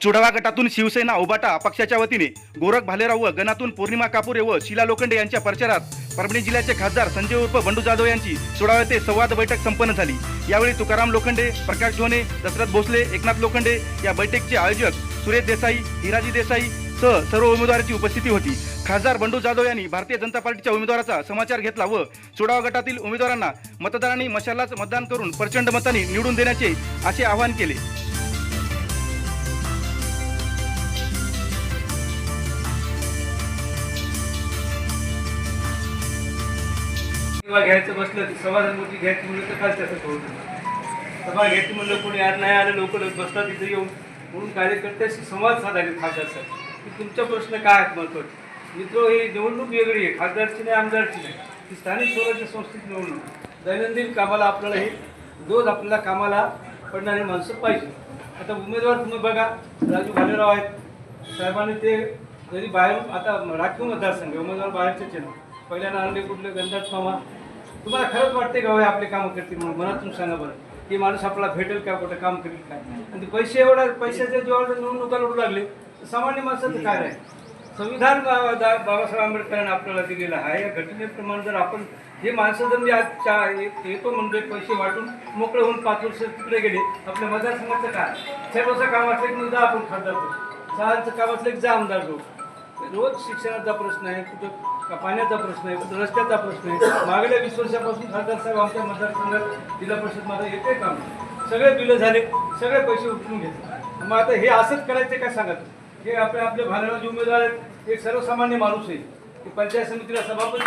चुडावा गटातून शिवसेना उबाटा पक्षाच्या वतीने गोरख भालेराव व गणातून पौर्णिमा कापुरे व शीला लोखंडे यांच्या प्रचारात परभणी जिल्ह्याचे खासदार संजय उर्फ बंडू जाधव यांची चुडावा येथे संवाद बैठक संपन्न झाली। यावेळी तुकाराम लोखंडे, प्रकाश ढोणे, दशरथ भोसले, एकनाथ लोखंडे या बैठकीचे आयोजक सुरेश देसाई, हिराजी देसाई सह सर्व उमेदवारांची उपस्थिती होती। खासदार बंडू जाधव यांनी भारतीय जनता पार्टीच्या उमेदवाराचा समाचार घेतला व चुडावा गटातील उमेदवारांना मतदारांनी मशालाच मतदान करून प्रचंड मतांनी निवडून देण्याचे असे आवाहन केले। घ्यायचं बसलं की सभासदमूर्ती घ्यायची म्हणलं तर काय त्याचं होतं। सभा घ्यायची म्हणलं कोणी आज नाही आलं, लोक बसतात तिथे येऊन म्हणून कार्यकर्त्याशी संवाद साधायला खासदार साहेब की तुमचा प्रश्न काय आहेत महत्त्वाचे। मित्र ही निवडणूक वेगळी आहे, खासदारची नाही आमदारची नाही, ती स्थानिक स्वराज्य संस्थेची निवडणूक। दैनंदिन कामाला आपल्याला हे रोज आपल्याला कामाला पडणारी माणसं पाहिजे। आता उमेदवार तुम्ही बघा, राजू भालेराव आहेत साहेबांनी ते जरी बाहेरून आता राखीव मतदारसंघ उमेदवार बाहेरचेच आहे ना, पहिल्यांदा आणले कुठले गंधात मामा, तुम्हाला खरंच वाटते का आपले कामं करतील म्हणून? मनातून सांगा बरं की माणूस आपल्याला भेटेल का, कुठं काम करेल काय? आणि ते पैशाच्या जेव्हा निवडणुका लढू लागले सामान्य माणसाचं काय आहे? संविधान बाबासाहेब आंबेडकरांनी आपल्याला दिलेलं आहे। या घटनेप्रमाणे जर आपण हे माणसं जर मी आज येतो म्हणजे पैसे वाटून मोकळे होऊन 5 वर्ष तिकडे गेले, आपल्या मतदारसंघाचं काय? साहेबाचं काम असलं की जा आपण खासदार होतो, सहाचं काम असलं की जा आमदार होतो। रोज शिक्षणाचा प्रश्न आहे, कुठं पाण्याचा प्रश्न आहे, कुठं रस्त्याचा प्रश्न आहे। मागल्या 20 वर्षापासून खासदार साहेब आमच्या मतदारसंघात जिल्हा परिषद माझं येते काम, सगळे बिलं झाले, सगळे पैसे उचलून घेतले। मग आता हे असंच करायचे काय सांगत? हे आपले भालेराव उमेदवार आहेत, एक सर्वसामान्य माणूस आहे, की पंचायत समितीला सभापती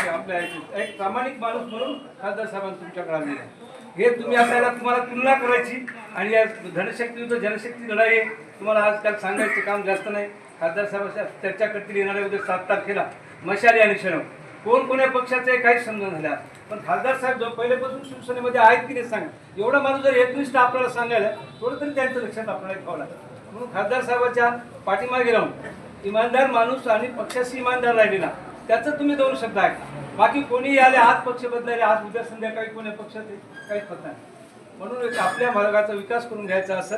आपल्या एक प्रामाणिक माणूस म्हणून खासदार साहेबांनी तुमच्याकडे आणलेला आहे। हे तुम्ही आपल्याला तुम्हाला तुलना करायची आणि या धनशक्ती विरुद्ध जनशक्ती लढाई आहे। तुम्हाला आजकाल सांगायचे काम जास्त नाही। खासदार साहेब चर्चा करतील येणाऱ्या उद्या 7 तारखेला मशाली आणि क्षण कोण कोण्या पक्षाचे काहीच समजून झाल्या, पण खासदार साहेब जो पहिल्यापासून शिवसेनेमध्ये आहेत की नाही सांगा। एवढा माणूस जर एकनिष्ठ आपल्याला सांगायला थोडं तरी त्यांचं लक्षात आपल्याला घ्यावं लागतं। म्हणून खासदार साहेबाच्या पाठीमागे राहून इमानदार माणूस आणि पक्षाशी इमानदार राहिलेला त्याचं तुम्ही 2 शब्द आहे। बाकी कोणीही आले, आज पक्ष बदलायले, आज उद्या संध्याकाळी कोण्या पक्षात काहीच पत्ता नाही। म्हणून आपल्या भागाचा विकास करून घ्यायचा असं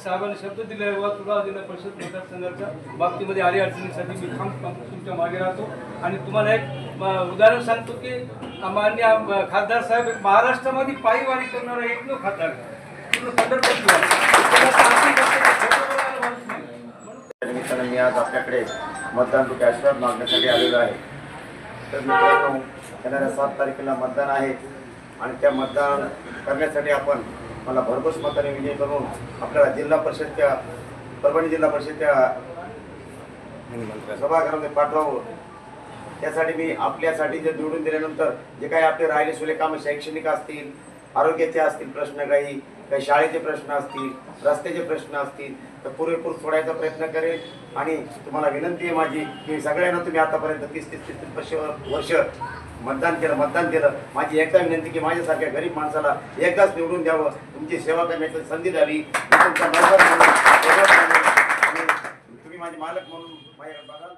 साहेबांनी शब्द दिले व तुला जिल्हा परिषद मतदारसंघाच्या बाबतीमध्ये आली अडचणीसाठी मी तुमच्या मागे राहतो। आणि तुम्हाला एक उदाहरण सांगतो की माननीय खासदार साहेब महाराष्ट्रामध्ये पायी वारी करणारा एकमेव खासदार पूर्ण पंढरपूर निमित्तानं मी आज आपल्याकडे मतदान रुपये आशीर्वाद मागण्यासाठी आलेलो आहे। तर मित्रांनो, येणाऱ्या 7 तारखेला मतदान आहे आणि त्या मतदान करण्यासाठी आपण मला भरघोस मताने विजय करून आपल्याला जिल्हा परिषदच्या परभणी जिल्हा परिषदच्या सभागृहामध्ये पाठवावं। त्यासाठी मी आपल्यासाठी जे निवडून दिल्यानंतर जे काही आपले राहिले सुले कामं शैक्षणिक असतील, आरोग्याचे असतील प्रश्न, काही शाळेचे प्रश्न असतील, रस्त्याचे प्रश्न असतील तर पुरेपूर सोडायचा प्रयत्न करेल। आणि तुम्हाला विनंती आहे माझी की सगळ्यांना तुम्ही आतापर्यंत 30-35 वर्ष मतदान केलं, माझी एकदा विनंती की माझ्यासारख्या गरीब माणसाला एकदाच निवडून द्यावं, तुमची सेवा करण्याची संधी द्यावी। तुम्ही माझे मालक म्हणून माझ्याकडे बघाल।